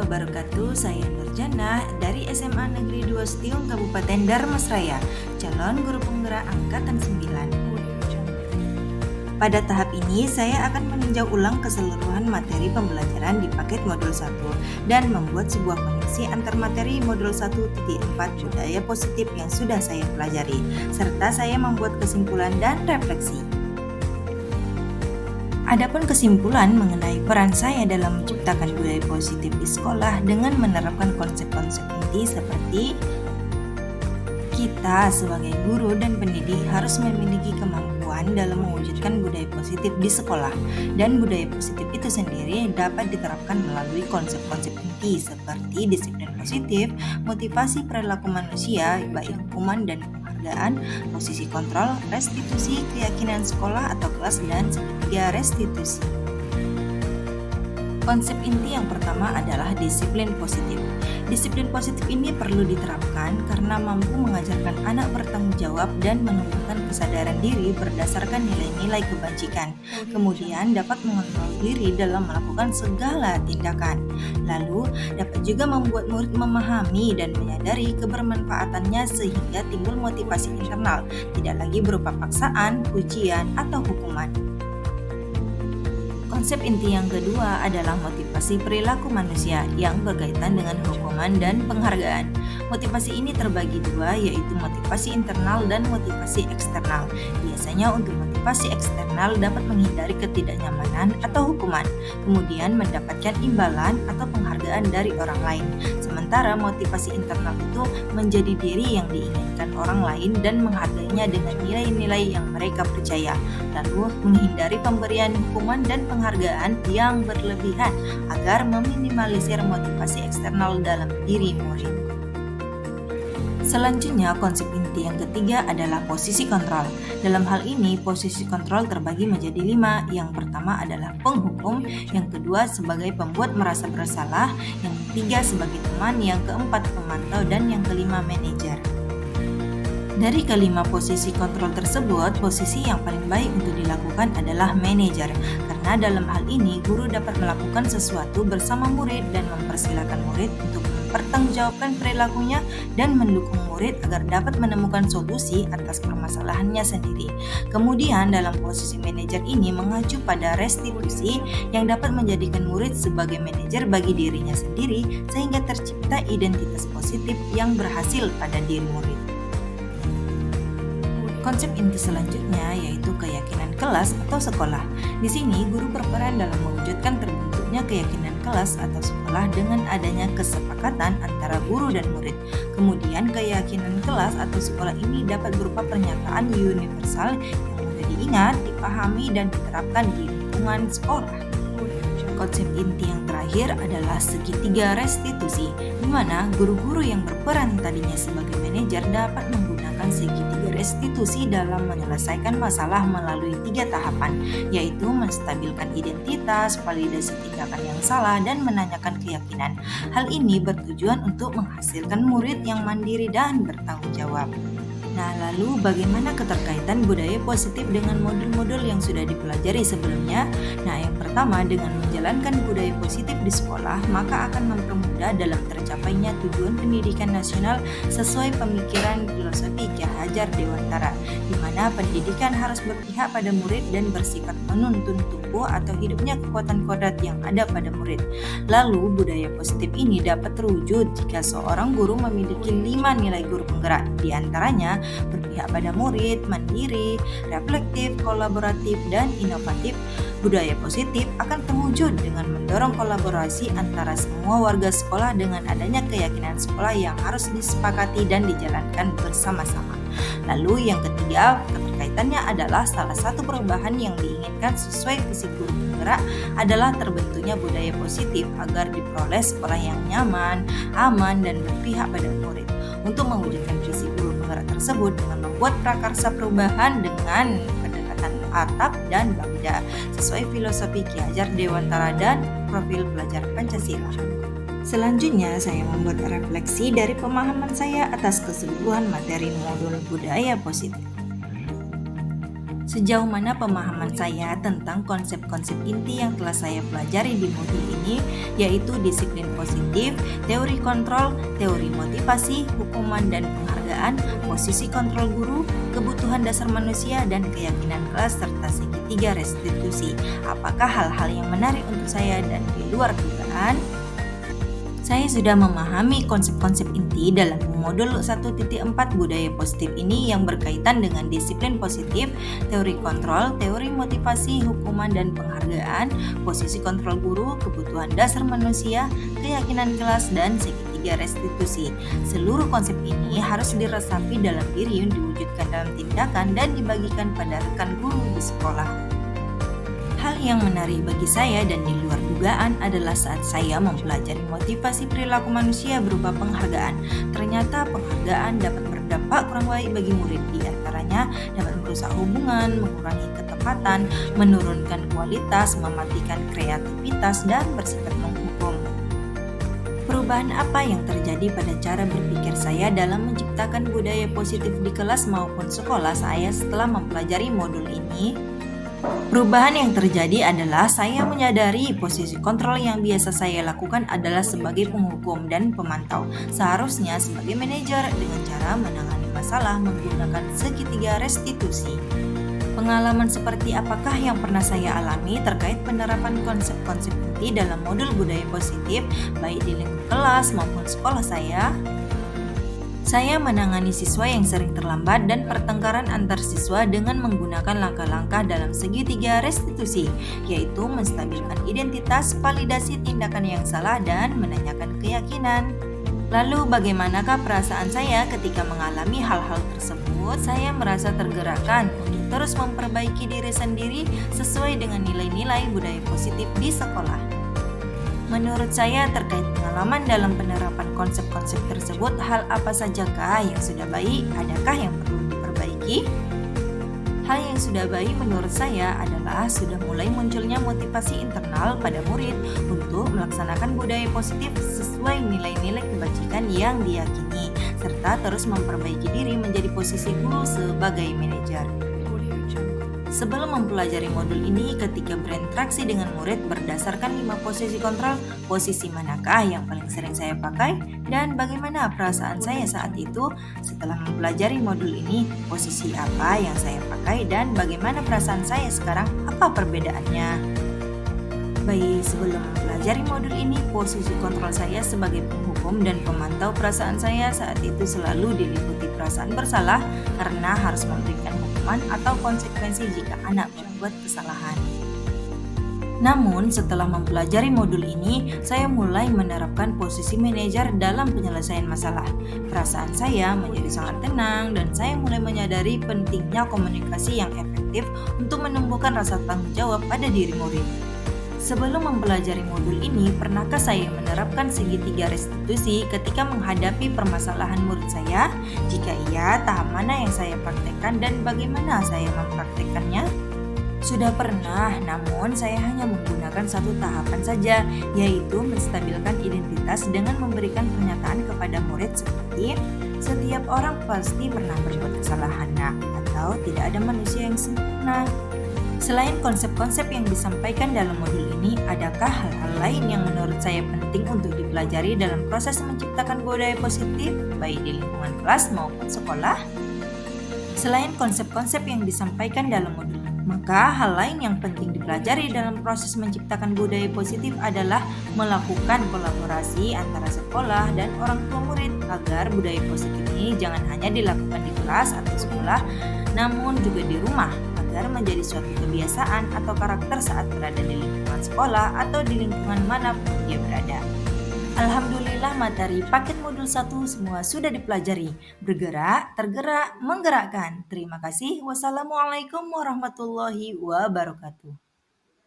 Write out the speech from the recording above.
wabarakatuh. Saya Nurjana dari SMA Negeri 2 Setiung Kabupaten Darmasraya, calon guru penggerak angkatan 9. Pada tahap ini, saya akan meninjau ulang keseluruhan materi pembelajaran di paket modul 1 dan membuat sebuah koneksi antar materi modul 1.4 budaya positif yang sudah saya pelajari, serta saya membuat kesimpulan dan refleksi. Adapun kesimpulan mengenai peran saya dalam menciptakan budaya positif di sekolah dengan menerapkan konsep-konsep inti seperti kita sebagai guru dan pendidik harus memiliki kemampuan dalam mewujudkan budaya positif di sekolah, dan budaya positif itu sendiri dapat diterapkan melalui konsep-konsep inti seperti disiplin positif, motivasi perilaku manusia, baik hukuman dan penghargaan, posisi kontrol, restitusi, keyakinan sekolah atau kelas, dan segitiga restitusi. Konsep inti yang pertama adalah disiplin positif. Disiplin positif ini perlu diterapkan karena mampu mengajarkan anak bertanggung jawab dan menumbuhkan kesadaran diri berdasarkan nilai-nilai kebajikan. Kemudian dapat mengontrol diri dalam melakukan segala tindakan. Lalu dapat juga membuat murid memahami dan menyadari kebermanfaatannya sehingga timbul motivasi internal, tidak lagi berupa paksaan, ujian, atau hukuman. Konsep inti yang kedua adalah motivasi perilaku manusia yang berkaitan dengan hukuman dan penghargaan. Motivasi ini terbagi dua, yaitu motivasi internal dan motivasi eksternal. Biasanya untuk motivasi eksternal dapat menghindari ketidaknyamanan atau hukuman, kemudian mendapatkan imbalan atau penghargaan dari orang lain. Sementara motivasi internal itu menjadi diri yang diinginkan orang lain dan menghargainya dengan nilai-nilai yang mereka percaya, lalu menghindari pemberian hukuman dan penghargaan yang berlebihan agar meminimalisir motivasi eksternal dalam diri murid. Selanjutnya, konsep inti yang ketiga adalah posisi kontrol. Dalam hal ini, posisi kontrol terbagi menjadi 5. Yang pertama adalah penghukum, yang kedua sebagai pembuat merasa bersalah, yang ketiga sebagai teman, yang keempat pemantau, dan yang kelima manajer. Dari kelima posisi kontrol tersebut, posisi yang paling baik untuk dilakukan adalah manajer, karena dalam hal ini guru dapat melakukan sesuatu bersama murid dan mempersilahkan murid untuk mempertanggungjawabkan perilakunya dan mendukung murid agar dapat menemukan solusi atas permasalahannya sendiri. Kemudian dalam posisi manajer ini mengacu pada restitusi yang dapat menjadikan murid sebagai manajer bagi dirinya sendiri sehingga tercipta identitas positif yang berhasil pada diri murid. Konsep inti selanjutnya yaitu keyakinan kelas atau sekolah. Di sini guru berperan dalam mewujudkan terbentuknya keyakinan kelas atau sekolah dengan adanya kesepakatan antara guru dan murid. Kemudian keyakinan kelas atau sekolah ini dapat berupa pernyataan universal yang mudah diingat, dipahami, dan diterapkan di lingkungan sekolah. Konsep inti yang terakhir adalah segitiga restitusi, di mana guru-guru yang berperan tadinya sebagai manajer dapat menggunakan segitiga restitusi dalam menyelesaikan masalah melalui 3 tahapan, yaitu menstabilkan identitas, validasi tindakan yang salah, dan menanyakan keyakinan. Hal ini bertujuan untuk menghasilkan murid yang mandiri dan bertanggung jawab. Nah, lalu bagaimana keterkaitan budaya positif dengan modul-modul yang sudah dipelajari sebelumnya? Nah, yang pertama, dengan menjalankan budaya positif di sekolah, maka akan mempermudah dalam tercapainya tujuan pendidikan nasional sesuai pemikiran filosofi Ki Hajar Dewantara, di mana pendidikan harus berpihak pada murid dan bersifat menuntun tumbuh atau hidupnya kekuatan kodrat yang ada pada murid. Lalu, budaya positif ini dapat terwujud jika seorang guru memiliki 5 nilai guru penggerak, di antaranya berpihak pada murid, mandiri, reflektif, kolaboratif, dan inovatif. Budaya positif akan terwujud dengan mendorong kolaborasi antara semua warga sekolah dengan adanya keyakinan sekolah yang harus disepakati dan dijalankan bersama-sama. Lalu yang ketiga, keterkaitannya adalah salah satu perubahan yang diinginkan sesuai visi guru penggerak adalah terbentuknya budaya positif agar diperoleh sekolah yang nyaman, aman, dan berpihak pada murid. Untuk mewujudkan visi guru penggerak tersebut dengan membuat prakarsa perubahan dengan pendekatan atap dan bangda sesuai filosofi Ki Hajar Dewantara dan profil pelajar Pancasila. Selanjutnya saya membuat refleksi dari pemahaman saya atas keseluruhan materi modul budaya positif. Sejauh mana pemahaman saya tentang konsep-konsep inti yang telah saya pelajari di modul ini, yaitu disiplin positif, teori kontrol, teori motivasi, hukuman dan penghargaan, posisi kontrol guru, kebutuhan dasar manusia, dan keyakinan kelas serta segitiga restitusi. Apakah hal-hal yang menarik untuk saya dan di luar dugaan? Saya sudah memahami konsep-konsep inti dalam modul 1.4 budaya positif ini yang berkaitan dengan disiplin positif, teori kontrol, teori motivasi, hukuman dan penghargaan, posisi kontrol guru, kebutuhan dasar manusia, keyakinan kelas, dan segitiga restitusi. Seluruh konsep ini harus diresapi dalam diri, diwujudkan dalam tindakan, dan dibagikan pada rekan guru di sekolah. Hal yang menarik bagi saya dan di luar dugaan adalah saat saya mempelajari motivasi perilaku manusia berupa penghargaan. Ternyata penghargaan dapat berdampak kurang baik bagi murid, di antaranya dapat merusak hubungan, mengurangi ketepatan, menurunkan kualitas, mematikan kreativitas, dan bersifat menghukum. Perubahan apa yang terjadi pada cara berpikir saya dalam menciptakan budaya positif di kelas maupun sekolah saya setelah mempelajari modul ini? Perubahan yang terjadi adalah saya menyadari posisi kontrol yang biasa saya lakukan adalah sebagai penghukum dan pemantau. Seharusnya sebagai manajer dengan cara menangani masalah menggunakan segitiga restitusi. Pengalaman seperti apakah yang pernah saya alami terkait penerapan konsep-konsep inti dalam modul budaya positif baik di lingkup kelas maupun sekolah saya? Saya menangani siswa yang sering terlambat dan pertengkaran antar siswa dengan menggunakan langkah-langkah dalam segitiga restitusi, yaitu menstabilkan identitas, validasi tindakan yang salah, dan menanyakan keyakinan. Lalu bagaimanakah perasaan saya ketika mengalami hal-hal tersebut? Saya merasa tergerakkan untuk terus memperbaiki diri sendiri sesuai dengan nilai-nilai budaya positif di sekolah. Menurut saya terkait pengalaman dalam penerapan konsep-konsep tersebut, hal apa sajakah yang sudah baik? Adakah yang perlu diperbaiki? Hal yang sudah baik menurut saya adalah sudah mulai munculnya motivasi internal pada murid untuk melaksanakan budaya positif sesuai nilai-nilai kebajikan yang diyakini, serta terus memperbaiki diri menjadi posisi guru sebagai manajer. Sebelum mempelajari modul ini, ketika berinteraksi dengan murid berdasarkan 5 posisi kontrol, posisi manakah yang paling sering saya pakai dan bagaimana perasaan saya saat itu? Setelah mempelajari modul ini, posisi apa yang saya pakai dan bagaimana perasaan saya sekarang? Apa perbedaannya? Baik, sebelum mempelajari modul ini, posisi kontrol saya sebagai penghukum dan pemantau perasaan saya saat itu selalu diliputi perasaan bersalah karena harus memberikan hukuman atau konsekuensi jika anak berbuat kesalahan. Namun, setelah mempelajari modul ini, saya mulai menerapkan posisi manajer dalam penyelesaian masalah. Perasaan saya menjadi sangat tenang dan saya mulai menyadari pentingnya komunikasi yang efektif untuk menumbuhkan rasa tanggung jawab pada diri murid. Sebelum mempelajari modul ini, pernahkah saya menerapkan segitiga restitusi ketika menghadapi permasalahan murid saya? Jika iya, tahap mana yang saya praktekkan dan bagaimana saya mempraktekkannya? Sudah pernah, namun saya hanya menggunakan satu tahapan saja, yaitu menstabilkan identitas dengan memberikan pernyataan kepada murid seperti setiap orang pasti pernah berbuat kesalahan, atau tidak ada manusia yang sempurna. Selain konsep-konsep yang disampaikan dalam modul ini, adakah hal-hal lain yang menurut saya penting untuk dipelajari dalam proses menciptakan budaya positif, baik di lingkungan kelas maupun sekolah? Selain konsep-konsep yang disampaikan dalam modul, maka hal lain yang penting dipelajari dalam proses menciptakan budaya positif adalah melakukan kolaborasi antara sekolah dan orang tua murid agar budaya positif ini jangan hanya dilakukan di kelas atau sekolah, namun juga di rumah, agar menjadi suatu kebiasaan atau karakter saat berada di lingkungan sekolah atau di lingkungan manapun dia berada. Alhamdulillah materi paket modul 1 semua sudah dipelajari. Bergerak, tergerak, menggerakkan. Terima kasih. Wassalamualaikum warahmatullahi wabarakatuh.